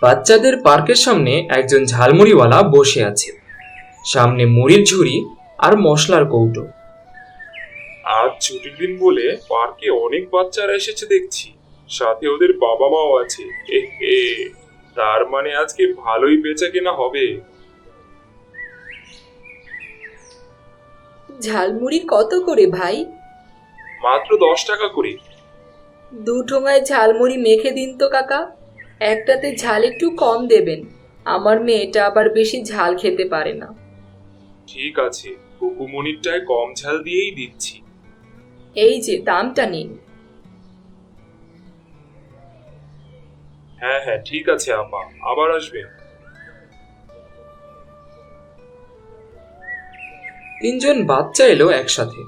বাচ্চাদের পার্কের সামনে একজন ঝালমুড়িওয়ালা বসে আছে। সামনে মুড়ির ঝুড়ি আর মশলার কৌটো। আজ ছুটির দিন বলে পার্কে অনেক বাচ্চারা এসেছে দেখছি, সাথে ওদের বাবা মাও আছে। এ তার মানে আজকে ভালোই বেচা কেনা হবে। ঝালমুড়ি কত করে ভাই? মাত্র 10 টাকা করে। 2 ঠোঙায় ঝালমুড়ি মেখে দিন তো কাকা। একটাতে ঝাল একটু কম দেবেন, আমার মেয়েটা আবার বেশি ঝাল খেতে পারে না। ঠিক আছে, কুকুমনিরটায় কম ঝাল দিয়েই দিচ্ছি। এই যে দামটা নিন। হ্যাঁ হ্যাঁ, ঠিক আছে আপা, আবার আসবেন। তিনজন বাচ্চা এলো একসাথে।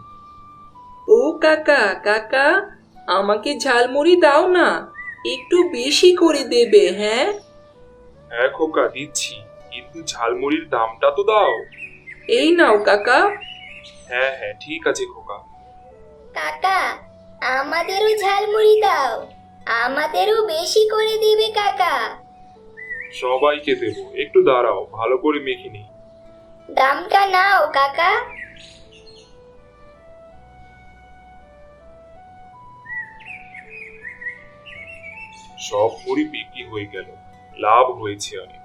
ও কাকা কাকা, আমাকে ঝালমুড়ি দাও না, একটু বেশি করে দেবে। হ্যাঁ হ্যাঁ খোকা, দিচ্ছি, কিন্তু ঝালমুড়ির দামটা তো দাও। এই নাও কাকা। হ্যাঁ হ্যাঁ, ঠিক আছে খোকা। কাকা, আমাদেরও ঝালমুড়ি দাও, আমাদেরও বেশি করে দিবে কাকা। সবাইকে দেবো, একটু দাঁড়াও, ভালো করে মেখে নিই। দামটা নাও কাকা। সব মুড়ি বিক্রি হয়ে গেল, লাভ হয়েছে অনেক,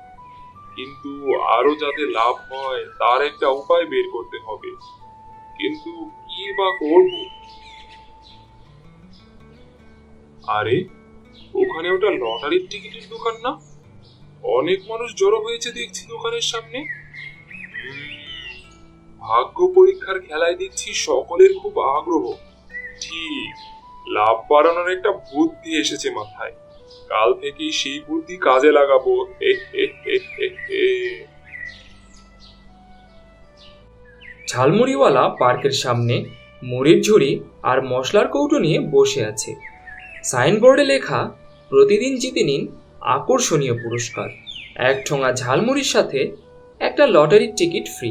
কিন্তু আরো যাতে লাভ হয় তার একটা উপায় বের করতে হবে। কিন্তু কি বা করব? আরে, ওখানে ওটা লটারির টিকিটের দোকান না? অনেক মানুষ জড়ো হয়েছে দেখছি দোকানের সামনে। ভাগ্য পরীক্ষার খেলায় দেখছি সকলের খুব আগ্রহ। ঠিক, লাভ বাড়ানোর একটা বুদ্ধি এসেছে মাথায়। কাল থেকেই সেই বুদ্ধি কাজে লাগাবো। ঝালমুড়িওয়ালা পার্কের সামনে মুড়ির ঝুড়ি আর মশলার কৌটো নিয়ে বসে আছে। সাইনবোর্ডে লেখা, প্রতিদিন জিতে নিন আকর্ষণীয় পুরস্কার, 1 ঠোঙা ঝালমুড়ির সাথে একটা লটারির টিকিট ফ্রি।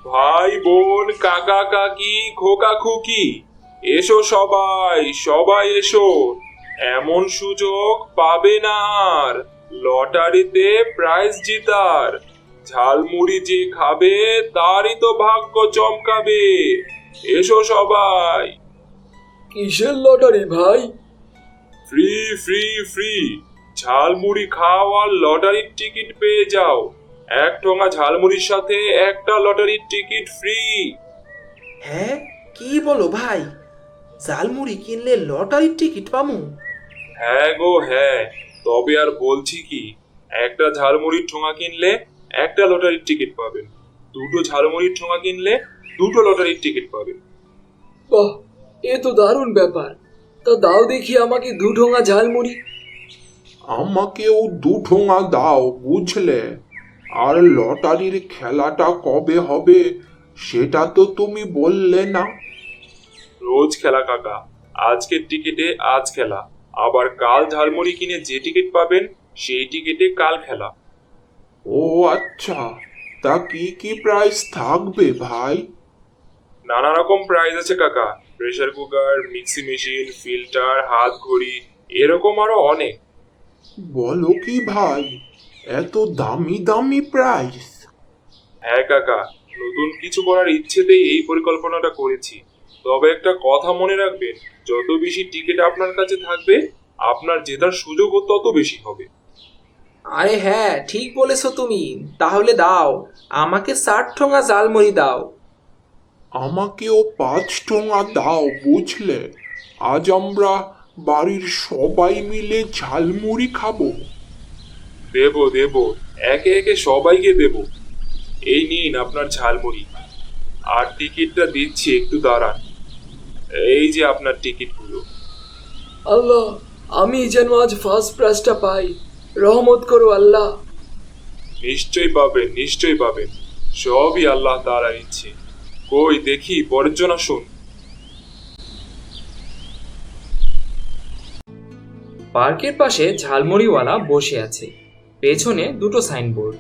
ভাই বোন, কাকা কাকি, খোকা খুকি, এসো সবাই, সবাই এসো। এমন সুযোগ পাবে না আর, লটারিতে প্রাইজ জিতার। ঝালমুড়ি যে খাবে তারই তো ভাগ্য চমকাবে। এসো সবাই। কিসের লটারি ভাই? ফ্রি ফ্রি ফ্রি, ঝালমুড়ি খাও আর লটারির টিকিট পেয়ে যাও। 1 ঠোঙা ঝালমুড়ির সাথে একটা লটারির টিকিট ফ্রি। হ্যাঁ, কি বলো ভাই? ঝালমুড়ি কিনলে লটারির টিকিট পামু? হ্যাঁ গো হ্যাঁ, তবে আর বলছি কি, একটা ঝালমুড়ির ঠোঙা কিনলে একটা লটারির টিকিট পাবেন, 2টো ঝালমুড়ির ঠোঙা কিনলে 2টো লটারির টিকিট পাবেন। বাহ, এ তো দারুণ ব্যাপার। তা দাও দেখি আমাকে 2 ঠোঙা ঝালমুড়ি। আমাকেও 2 ঠোঙা দাও, বুঝলে? আর লটারির খেলাটা কবে হবে সেটা তো তুমি বললে না। রোজ খেলা কাকা, আজকের টিকিটে আজ খেলা, আবার কাল ঝালমুড়ি কিনে যে টিকিট পাবেন সেই টিকিটে কাল খেলা। ও আচ্ছা, তা কি কি প্রাইস থাকবে ভাই? নানা রকম প্রাইজ আছে কাকা, pressure cooker, mixie machine, filter, হাত ঘড়ি, এরকম আরো অনেক। বলো কি ভাই, এত দামি দামি প্রাইস? হ্যাঁ কাকা, নতুন কিছু করার ইচ্ছেতেই এই পরিকল্পনাটা করেছি। তবে একটা কথা মনে রাখবেন, যত বেশি টিকিট আপনার কাছে থাকবে আপনার জেতার সুযোগও তত বেশি হবে। আরে হ্যাঁ, ঠিক বলেছো তুমি। তাহলে দাও, আমাকে 60 ঠোঙা ঝালমুড়ি দাও। আমাকেও 5 ঠোঙা দাও, বুঝলে? আজ আমরা বাড়ির সবাই মিলে ঝালমুড়ি খাবো। দেবো দেবো, একে একে সবাইকে দেবো। এই নিন আপনার ঝালমুড়ি, আর টিকিটটা দিচ্ছি, একটু দাঁড়ান। এই যে আপনার টিকিটগুলো। আল্লাহ, আমি যেন আজ ফার্স্ট প্রাইজটা পাই, রহমত করো আল্লাহ। নিশ্চয়ই পাবেন, নিশ্চয়ই পাবেন, সবই আল্লাহ তাআলার ইচ্ছে। কই দেখি পরের জন আসুন। পার্কের পাশে ঝালমুড়িওয়ালা বসে আছে, পেছনে 2টো সাইনবোর্ড।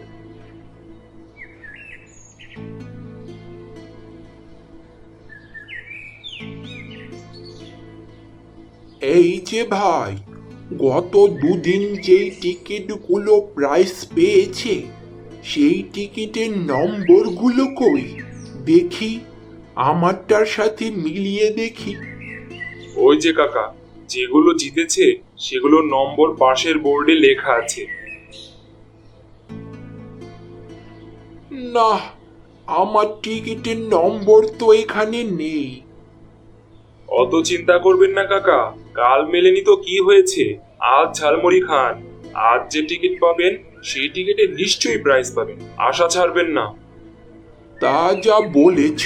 এই যে ভাই, গত দুদিন যেই টিকিটগুলো প্রাইস পেয়েছে সেই টিকিটের নম্বরগুলো কই দেখি, আমারটার সাথে মিলিয়ে দেখি। ওই যে কাকা, যেগুলো জিতেছে সেগুলোর নম্বর পাশের বোর্ডে লেখা আছে। না, আমার টিকিটের নম্বর তো এখানে নেই। অত চিন্তা করবেন না কাকা, কাল মেলেনি তো কি হয়েছে, আজ ঝালমুড়ি খান। আজ যে টিকিট পাবেন সেই টিকিটে নিশ্চয়ই প্রাইজ পাবেন, আশা ছাড়বেন না। তা যা বলেছ,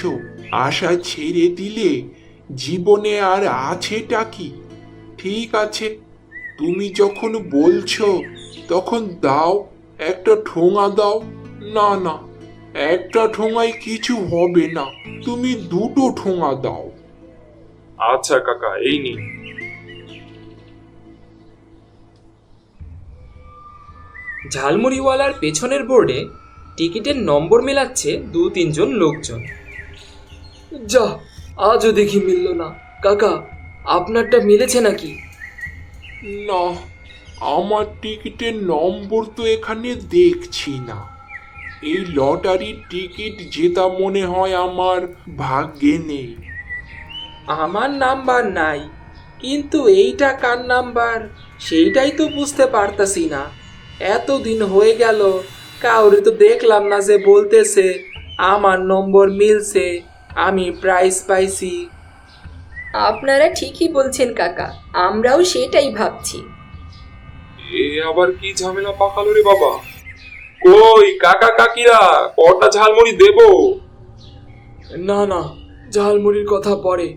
আশা ছেড়ে দিলে জীবনে আর আছেটা কি? ঠিক আছে, তুমি যখন বলছো তখন দাও, একটা ঠোঙা দাও। না না, একটা ঠোঙায় কিছু হবে না, তুমি দুটো ঠোঙা দাও। আচ্ছা কাকা, এই নিন। ঝালমুড়িওয়ালার পেছনের বোর্ডে টিকিটের নম্বর মেলাচ্ছে 2-3 জন লোকজন। যা, আজও দেখি মিলল না। কাকা, আপনারটা মিলেছে নাকি? না, আমার টিকিটের নম্বর তো এখানে দেখছি না। এই লটারির টিকিট জেতা মনে হয় আমার ভাগ্যে নেই। আমার নাম্বার নাই, কিন্তু এইটা কার নাম্বার সেইটাই তো বুঝতে পারতাছি না। এতদিন হয়ে গেল, কাউরে তো দেখলাম না যে বলতেছে আমার নম্বর মিলছে, আমি প্রাইজ পাইছি। আপনারা ঠিকই বলছেন কাকা, আমরাও সেটাই ভাবছি। এ আবার কি ঝামেলা পাকালো রে বাবা। কই কাকা কাকিরা, কটা ঝালমুড়ি দেবো? না না, ঝালমুড়ির কথা পরে,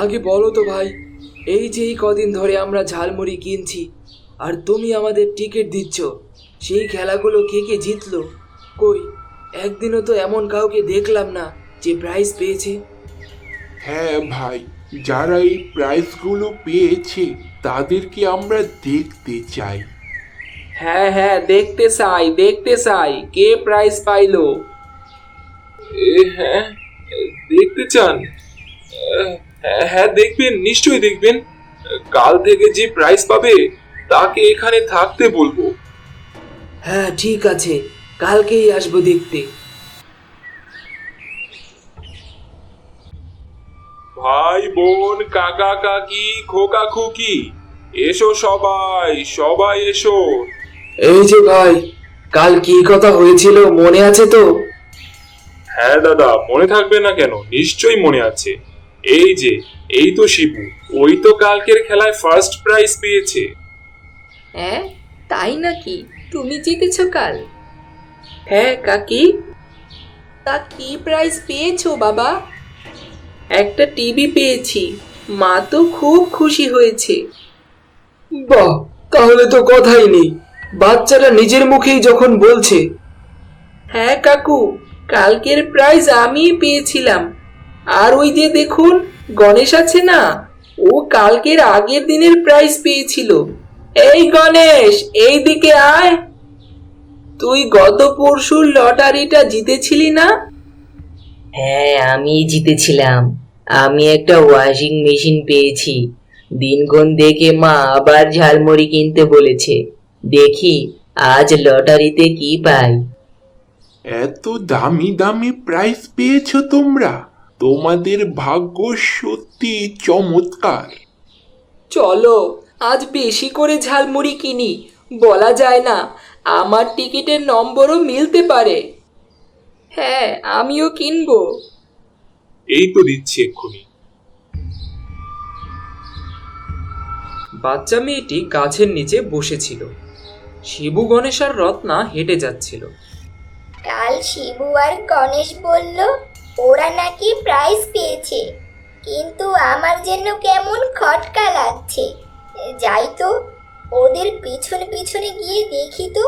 আগে বলো তো ভাই, এই যে এই কদিন ধরে আমরা ঝালমুড়ি কিনছি আর তুমি আমাদের টিকিট দিচ্ছ, সেই খেলাগুলো কে কে জিতলো? কই, একদিনও তো এমন কাউকে দেখলাম না যে প্রাইজ পেয়েছে। হ্যাঁ ভাই, যারা এই প্রাইজগুলো পেয়েছে তাদেরকে আমরা দেখতে চাই। হ্যাঁ হ্যাঁ, দেখতে চাই কে প্রাইজ পাইলো। হ্যাঁ, দেখতে চান? হ্যাঁ দেখবেন, নিশ্চয়ই দেখবেন। কাল থেকে যে প্রাইজ পাবে তাকে এখানে থাকতে বলবো। হ্যাঁ ঠিক আছে, কালকেই আসবো দেখতে। ভাই বোন, কাকা কাকি, খোকা খুকি, এসো সবাই, সবাই এসো। এই যে ভাই, কাল কি কথা হয়েছিল মনে আছে তো? হ্যাঁ দাদা, মনে থাকবে না কেন, নিশ্চয়ই মনে আছে। এই তো শিবু, ওই তো কালকের খেলায় ফার্স্ট প্রাইজ পেয়েছে। হ্যাঁ, তাই নাকি? তুমি জিতেছো কাল? হ্যাঁ কাকি। তা কি প্রাইজ পেয়েছো বাবা? একটা টিভি পেয়েছি, মা তো খুব খুশি হয়েছে। বাহ, তাহলে তো কথাই নেই, বাচ্চাটা নিজের মুখেই যখন বলছে। হ্যাঁ কাকু, কালকের প্রাইজ আমিই পেয়েছিলাম। আর ওই যে দেখুন, গণেশ আছে না, ও কালকের আগের দিনের প্রাইজ পেয়েছিল। এই গণেশ, এই দিকে আয়। তুই গত পরশুর লটারিটা জিতেছিলি না? হ্যাঁ, আমি জিতেছিলাম। আমি একটা ওয়াশিং মেশিন পেয়েছি। দিনক্ষণ দেখে মা আবার ঝালমুড়ি কিনতে বলেছে। দেখি আজ লটারিতে কি পাই। এত দামি দামি প্রাইজ পেয়েছো তোমরা, তোমাদের ভাগ্য সত্যি চমৎকার। চলো আজ বেশি করে ঝালমুড়ি কিনি, বলা যায় না, আমার টিকিটের নম্বরও মিলতে পারে। হ্যাঁ, আমিও কিনবো। এই তো দিচ্ছি এক্ষুনি। বাচ্চা মেয়েটি গাছের নিচে বসেছিল। শিবু, গণেশ আর রত্না হেঁটে যাচ্ছিল। কাল শিবু আর গণেশ বলল ওরা নাকি প্রাইজ পেয়েছে, কিন্তু আমার যেন কেমন খটকা লাগছে। যাই তো, ওদের পিছনে পিছনে গিয়ে দেখি তো।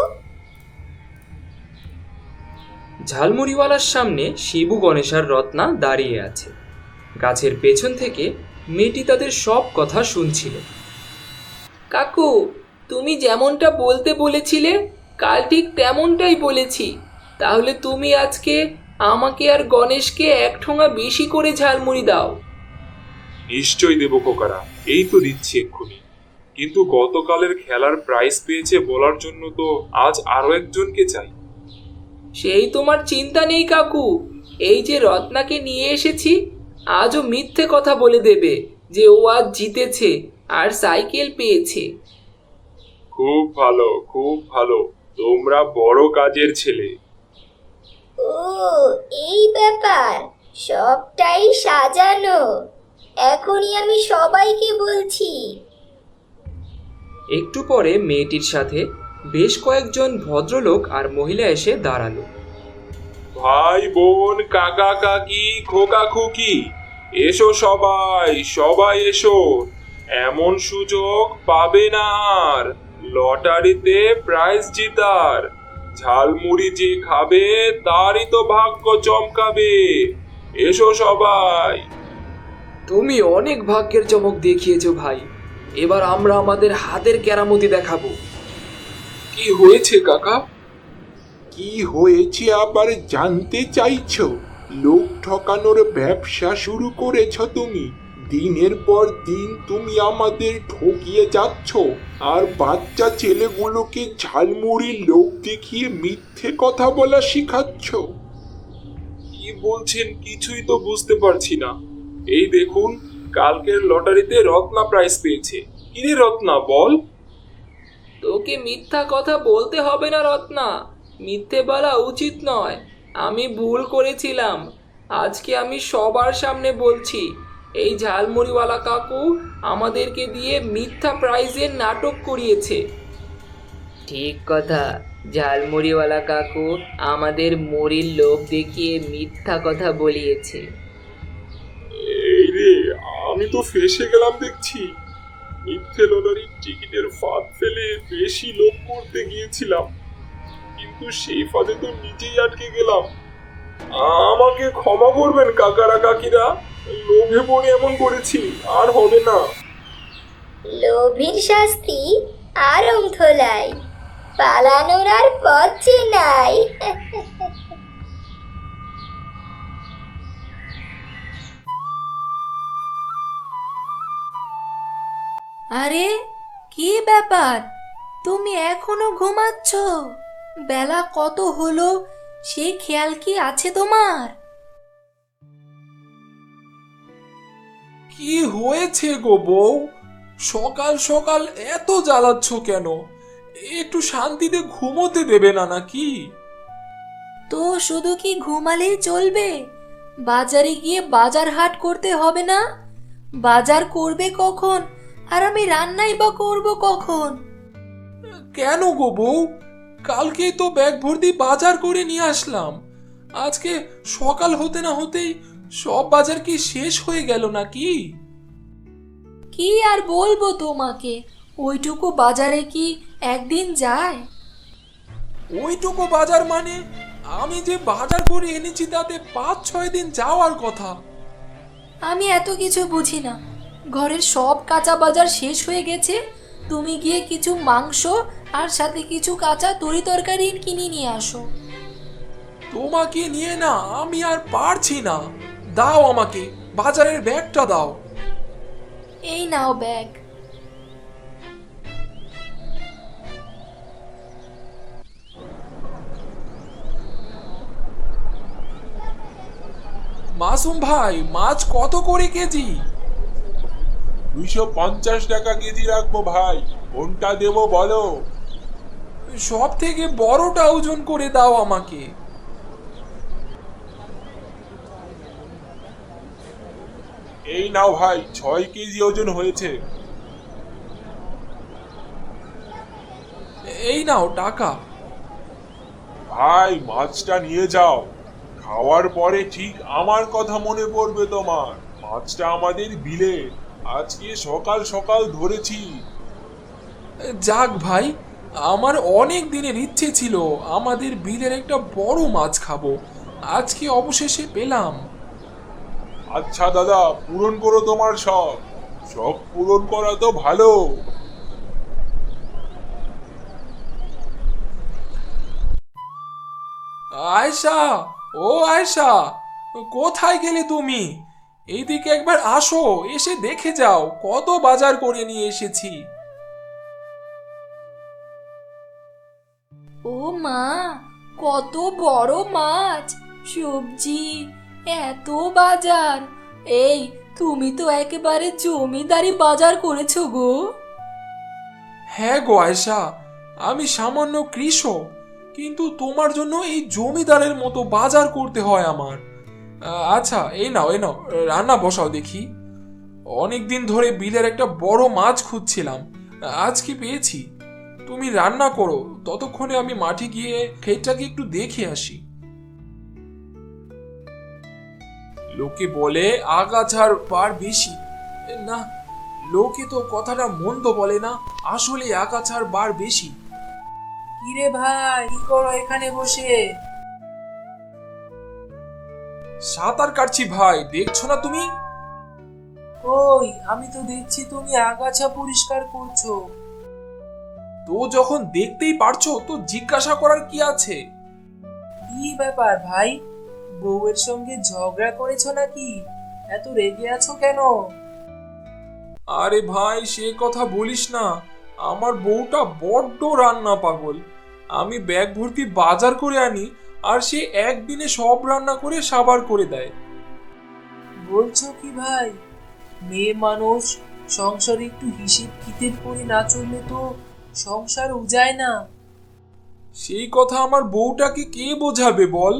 ঝালমুড়িওয়ালার সামনে শিবু, গণেশ আর রত্না দাঁড়িয়ে আছে। গাছের পেছন থেকে মেয়েটি তাদের সব কথা শুনছিল। কাকু, তুমি যেমনটা বলতে বলেছিলে কাল ঠিক তেমনটাই বলেছি। তাহলে তুমি আজকে আমাকে আর গণেশকে 1 ঠোঙা বেশি করে ঝালমুড়ি দাও। নিশ্চয়ই দেবো খোকারা, এই তো দিচ্ছি এক্ষুনি। কিন্তু গতকালের খেলার প্রাইজ পেয়েছে বলার জন্য তো আজ আরো একজনকে চাই। সেই তোমার চিন্তা নেই কাকু, এই যে রত্নাকে নিয়ে এসেছি, আজও মিথ্যে কথা বলে দেবে যে ও আজ জিতেছে আর সাইকেল পেয়েছে। খুব ভালো, খুব ভালো, তোমরা বড় কাজের ছেলে। ও, এই ব্যাপার, সবটাই সাজানো। এখনই আমি সবাইকে বলছি। একটু পরে মেয়েটির সাথে বেশ কয়েকজন ভদ্রলোক আর মহিলা এসে দাঁড়ালো। ভাই বোন, কাকা কাকি, খোকা খুকি, এসো সবাই, সবাই এসো। এমন সুযোগ পাবে না আর, লটারিতে প্রাইজ জিতার। ঝালমুড়ি যে খাবে তারই তো ভাগ্য চমকাবে। এসো সবাই। তুমি অনেক ভাগ্যের চমক দেখিয়েছো ভাই, এবার আমরা আমাদের হাতের কেরামতি দেখাবো। কি হয়েছে কাকা? কি হয়েছে আবার জানতে চাইছো? লোক ঠকানোর ব্যবসা শুরু করেছো তুমি। দিনের পর দিন তুমি আমাদের ঠকিয়ে যাচ্ছ, আর বাচ্চা ছেলেগুলোকে ঝালমুড়ির লোক দেখিয়ে মিথ্যে কথা বলা শিখাচ্ছ। কি বলছেন কিছুই তো বুঝতে পারছি না। এই দেখুন, কালকের লটারিতে রত্না প্রাইজ পেয়েছে। কিরে রত্না, বল। তোকে মিথ্যা কথা বলতে হবে না রত্না, মিথ্যে বলা উচিত নয়। আমি ভুল করেছিলাম, আজকে আমি সবার সামনে বলছি, এই ঝালমুড়িওয়ালা কাকু আমাদেরকে দিয়ে মিথ্যা প্রাইজের নাটক করিয়েছে। ঠিক কথা, ঝালমুড়িওয়ালা কাকু আমাদের মুড়ির লোভ দেখিয়ে মিথ্যা কথা বলিয়েছে। এই রে, আমি তো ফেঁসে গেলাম দেখছি। মিথ্যে লটারির টিকিটের ফাঁদ ফেলে বেশি লোভ করতে গিয়েছিলাম, কিন্তু সেই ফাঁদে তো নিজেই আটকে গেলাম। আমাকে ক্ষমা করবেন কাকারা কাকিরা, লোভে পড়ে এমন করেছি, আর হবে না। লোভীর শাস্তি আরম ধোলাই, পালানোর আর পথ যে নাই। আরে, কি ব্যাপার? তুমি এখনো ঘুমাচ্ছ? বেলা কত হলো সে খেয়াল কি আছে তোমার? কি হয়েছে গো বউ? সকাল সকাল এত জ্বালাচ্ছ কেন? একটু শান্তিতে ঘুমোতে দেবে না নাকি? তো শুধু কি ঘুমালেই চলবে? বাজারে গিয়ে বাজার হাট করতে হবে না? বাজার করবে কখন, আর আমি রান্নাই বা করব কখন? কেন গো বউ? কালকেই তো ব্যাগ ভর্তি বাজার করে নিয়ে আসলাম। আজকে সকাল হতে না হতেই সব বাজার কি শেষ হয়ে গেল নাকি? কি আর বলবো তোমাকে, ওইটুকু বাজারে কি একদিন যায়? ওইটুকু বাজার মানে? আমি যে বাজার করে এনেছি তাতে 5-6 দিন যাওয়ার কথা। আমি এত কিছু বুঝি না। ঘরের সব কাঁচা বাজার শেষ হয়ে গেছে, তুমি গিয়ে কিছু মাংস আর সাথে কিছু কাঁচা তরি তরকারি কিনে নিয়ে আসো। তোমাকে নিয়ে না আমি আর পারছি না। দাও আমাকে বাজারের ব্যাগটা দাও। এই নাও ব্যাগ। মাসুম ভাই, মাছ কত করে কেজি? 250 টাকা কেজি রাখবো ভাই, কোনটা দেবো বলো? সব থেকে বড়টা ওজন করে দাও আমাকে। এই নাও ভাই, 6 কেজি ওজন হয়েছে। এই নাও টাকা। ভাই, মাছটা নিয়ে যাও। খাওয়ার পরে ঠিক আমার কথা মনে পড়বে তোমার। মাছটা আমাদের বিলে, আজকে সকাল সকাল ধরেছি। যাক ভাই, আমার অনেক দিনের ইচ্ছে ছিল আমাদের বিলের একটা বড় মাছ খাবো, আজকে অবশেষে পেলাম। আচ্ছা দাদা, পূরণ করো তোমার শখ। শখ পূরণ করা তো ভালো। আয়শা, ও আয়শা, কোথায় গেলে তুমি? এইদিকে একবার আসো, এসে দেখে যাও কত বাজার করে নিয়ে এসেছি। ও মা, কত বড় মাছ, সবজি, এত বাজার! এই, তুমি তো একেবারে জমিদারি বাজার করেছো গো। হ্যাঁ গো আয়শা, আমি সামান্য কৃষক, কিন্তু তোমার জন্য এই জমিদারের মতো বাজার করতে হয় আমার। আচ্ছা, এই নাও এই নাও, রান্না বসাও দেখি। অনেকদিন ধরে বিলের একটা বড় মাছ খুঁজছিলাম, আজ কি পেয়েছি। তুমি রান্না করো, ততক্ষণে আমি মাঠে গিয়ে ক্ষেতটাকে একটু দেখে আসি। লোকে বলে আগাছার বার বেশি। না, লোকে তো কথাটা মন্দ বলে না, আসলে আগাছার বার বেশি। কিরে ভাই, কি করো এখানে বসে? সাঁতার কাটছি ভাই, দেখছো না তুমি? ওই, আমি তো দেখছি তুমি আগাছা পরিষ্কার করছো। তো যখন দেখতেই পারছো তো জিজ্ঞাসা করার কি আছে? কি ব্যাপার ভাই, বউয়ের সঙ্গে ঝগড়া করেছো নাকি? এত রেগে আছো কেন? আরে ভাই, সে কথা বলিস না। আমার বউটা বড্ড রান্না পাগল। আমি ব্যাগ ভর্তি বাজার করে আনি, আর সে একদিনে সব রান্না করে সাবার করে দেয়। বলছো কি ভাই? মেয়ে মানুষ, সংসারে একটু হিসেব কিতেব করে না চললে তো সংসার উজায় না। সেই কথা আমার বউটাকে কে বোঝাবে বল?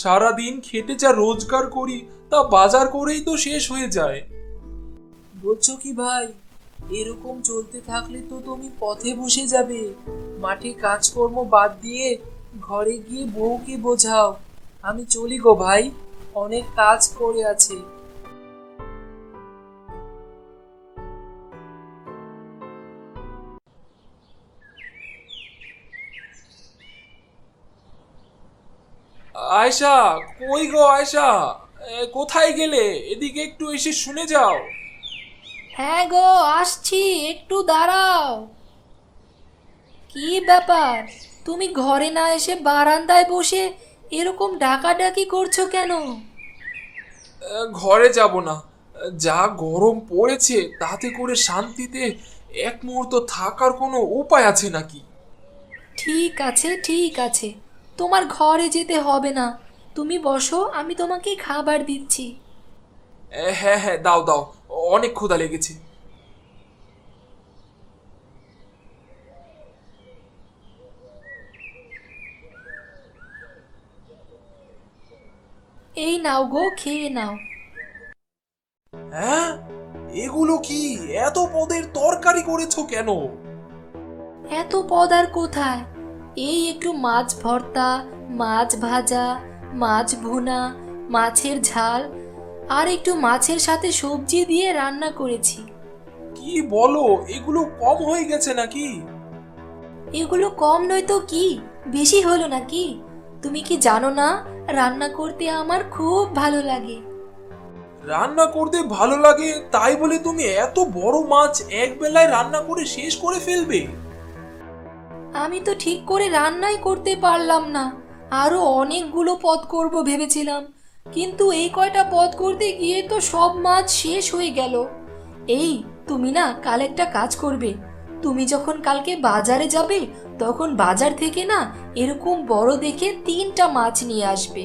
সারাদিন খেটে যা রোজগার করি তা বাজার করেই তো শেষ হয়ে যায়। বলছো কি ভাই, এরকম চলতে থাকলে তো তুমি পথে বসে যাবে। মাঠে কাজকর্ম বাদ দিয়ে ঘরে গিয়ে বউকে বোঝাও। আমি চলি গো ভাই, অনেক কাজ করে আছে। আয়শা, কই গো আয়শা? কোথায় গেলে? এদিকে একটু এসে শুনে যাও। হ্যাঁ গো, আসছি, একটু দাঁড়াও। কি ব্যাপার, তুমি ঘরে না এসে বারান্দায় বসে এরকম ডাকাডাকি করছো কেন? ঘরে যাব না। যা গরম পড়েছে, তাতে করে শান্তিতে এক মুহূর্ত থাকার কোনো উপায় আছে নাকি? ঠিক আছে ঠিক আছে, তোমার ঘরে যেতে হবে না। তুমি বসো, আমি তোমাকে খাবার দিচ্ছি। হ্যাঁ হ্যাঁ, দাও দাও, অনেক ক্ষুধা লেগেছে। এই নাও গো, খেয়ে নাও। হ্যাঁ, এগুলো কি? এত পদের তরকারি করেছো কেন? এত পদ আর কোথায়, এই একটু মাছ ভর্তা, মাছ ভাজা, মাছ ভুনা, মাছের ঝাল, আর একটু মাছের সাথে সবজি দিয়ে রান্না করেছি। কি বলো, এগুলো কম হয়ে গেছে নাকি? এগুলো কম নয় তো কি, বেশি হলো নাকি? তুমি কি জানো না, রান্না করতে আমার খুব ভালো লাগে। রান্না করতে ভালো লাগে তাই বলে তুমি এত বড় মাছ এক বেলায় রান্না করে শেষ করে ফেলবে? আমি তো ঠিক করে রান্নাই করতে পারলাম না, আরো অনেকগুলো পদ করব ভেবেছিলাম, কিন্তু এই কয়টা পদ করতে গিয়ে তো সব মাছ শেষ হয়ে গেল। এই, তুমি না কাল একটা কাজ করবে, তুমি যখন কালকে বাজারে যাবে তখন বাজার থেকে না এরকম বড় দেখে 3টা মাছ নিয়ে আসবে।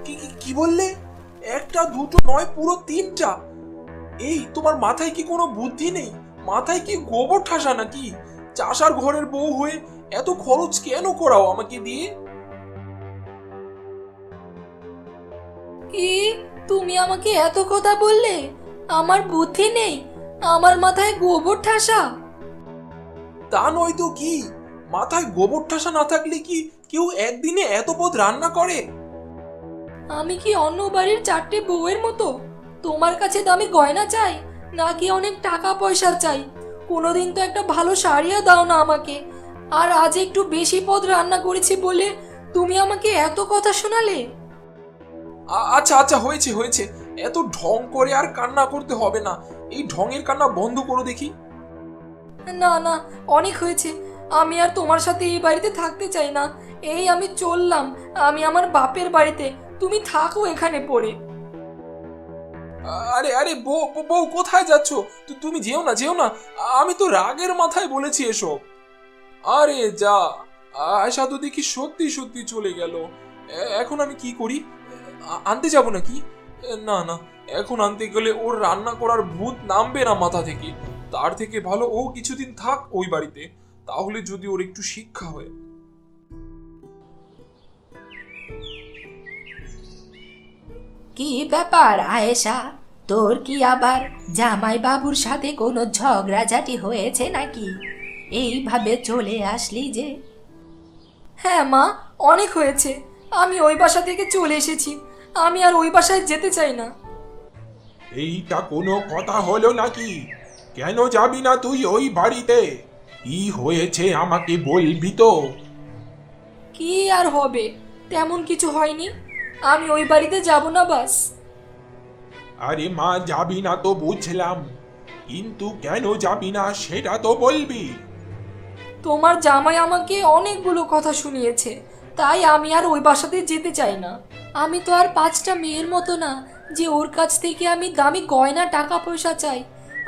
কি কি কি বললে? একটা দুটো নয়, পুরো 3টা? এই, তোমার মাথায় কি কোনো বুদ্ধি নেই? মাথায় কি গোবর ঠাসা নাকি? চাষার ঘরের বউ হয়ে এত খরচ কেন করাও আমাকে দিয়ে? কি, তুমি আমাকে এত কথা বললে? আমার বুদ্ধি নেই? আমার মাথায় গোবর ঠাসা? তা নয় তো কি, মাথায় গোবর ঠাসা না থাকলে কি কেউ একদিনে এত পদ রান্না করে? আমি কি অন্য বাড়ির 4টে বউয়ের মতো তোমার কাছে দামি গয়না চাই, নাকি অনেক টাকা পয়সা চাই? কোনোদিন তো একটা ভালো শাড়িও দাও না আমাকে, আর আজ একটু বেশি পদ রান্না করেছি বলে তুমি আমাকে এত কথা শোনালে। আচ্ছা আচ্ছা, হয়েছে হয়েছে, এত ঢং করে আর কান্না করতে হবে না। এই ঢঙের কান্না বন্ধ করো দেখি। না না, অনেক হয়েছে, আমি আর তোমার সাথে এই বাড়িতে থাকতে চাই না। এই আমি চললাম, আমি আমার বাপের বাড়িতে, তুমি থাকো এখানে পড়ে। আরে আরে, বউ বউ, কোথায় যাচ্ছ? তুমি যেও না যেও না, আমি তো রাগের মাথায় বলেছি এসব। আরে যা, আয়শা তো দেখি সত্যি সত্যি চলে গেল। এখন আমি কি করি? আনতে যাব নাকি? না না, এখন আনতে গেলে ওর রান্না করার ভূত নামবে না মাথা থেকে। তার থেকে ভালো ও কিছুদিন থাক ওই বাড়িতে, তাহলে যদি ওর একটু শিক্ষা হয়। কি ব্যাপার আয়েশা, তোর কি আবার জামাই বাবুর সাথে কোনো ঝগড়াঝাটি হয়েছে নাকি? এইভাবে চলে আসলি যে? হ্যাঁ মা, অনেক হয়েছে। আমি ওই বাসা থেকে চলে এসেছি। আমি আর ওই বাসায় যেতে চাই না। এইটা কোনো কথা হলো নাকি? কেন যাবি না তুই ওই বাড়িতে? কি হয়েছে আমাকে বলবি তো? কি আর হবে, তেমন কিছু হয়নি। আমি ওই বাড়িতে যাব না বাস। আরে মা, যাবি না তো বুঝলাম, কিন্তু কেন যাবি না সেটা তো বলবি। তোমার জামাই আমাকে অনেকগুলো কথা শুনিয়েছে, তাই আমি আর ওই বাসাতে যেতে চাই না। আমি তো আর 5টা মেয়ের মতো না যে ওর কাছ থেকে আমি দামি গয়না টাকা পয়সা চাই।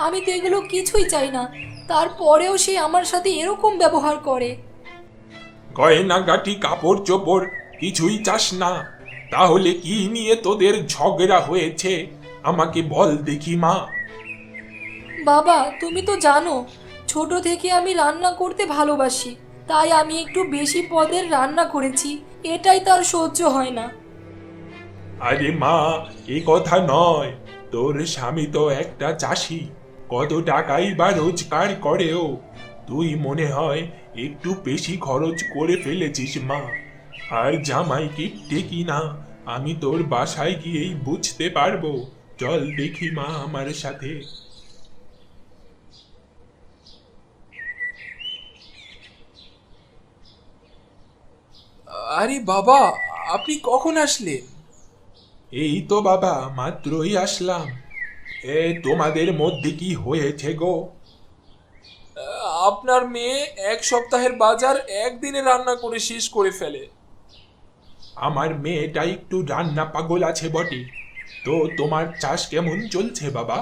আমি তো এগুলো কিছুই চাই না, তারপরেও সে আমার সাথে এরকম ব্যবহার করে। গয়নাগাটি কাপড় চোপড় কিছুই চাস না? তাহলে কি নিয়ে তোদের ঝগড়া হয়েছে আমাকে বল দেখি মা। বাবা, তুমি তো জানো ছোট থেকে আমি রান্না করতে ভালোবাসি, তাই আমি একটু বেশি পদের রান্না করেছি। এটাই তার সহ্য হয় না। আরে মা, এ কথা নয়। তোর স্বামী তো একটা চাষি, কত টাকাই বা রোজগার করেও। তুই মনে হয় একটু বেশি খরচ করে ফেলেছিস মা। আর জামাই কিপটে কিনা আমি তোর বাসায় গিয়েই বুঝতে পারবো। চল দেখি মা আমার সাথে। আরে বাবা, আপনি কখন আসলেন? এই তো বাবা, মাত্রই আসলাম। তোমাদের মধ্যে কি হয়েছে গো? আপনার মেয়ে 1 সপ্তাহের বাজার একদিনে রান্না করে শেষ করে ফেলে। আমার মেয়েটা একটু রান্না পাগল আছে বটে। তো তোমার চাষ কেমন চলছে বাবা?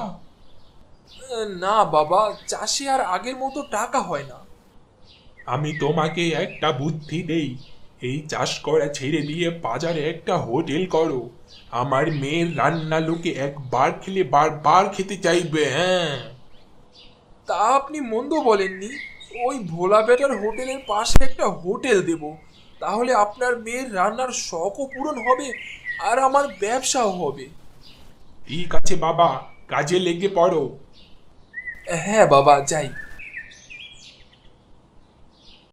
না বাবা, চাষে আর আগের মতো টাকা হয় না। আমি তোমাকে একটা বুদ্ধি দেই, এই চাষ করা ছেড়ে দিয়ে বাজারে একটা হোটেল করো। আমার মেয়ের রান্না লোকে একবার খেলে বারবার খেতে চাইবে। হ্যাঁ, তা আপনি মন্দ বলেননি। ওই ভোলা বেটার হোটেলের পাশে একটা হোটেল দেব, তাহলে আপনার মেয়ের রান্নার শখও পূরণ হবে আর আমার ব্যবসাও হবে। ঠিক আছে বাবা, কাজে লেগে পড়ো। হ্যাঁ বাবা, যাই।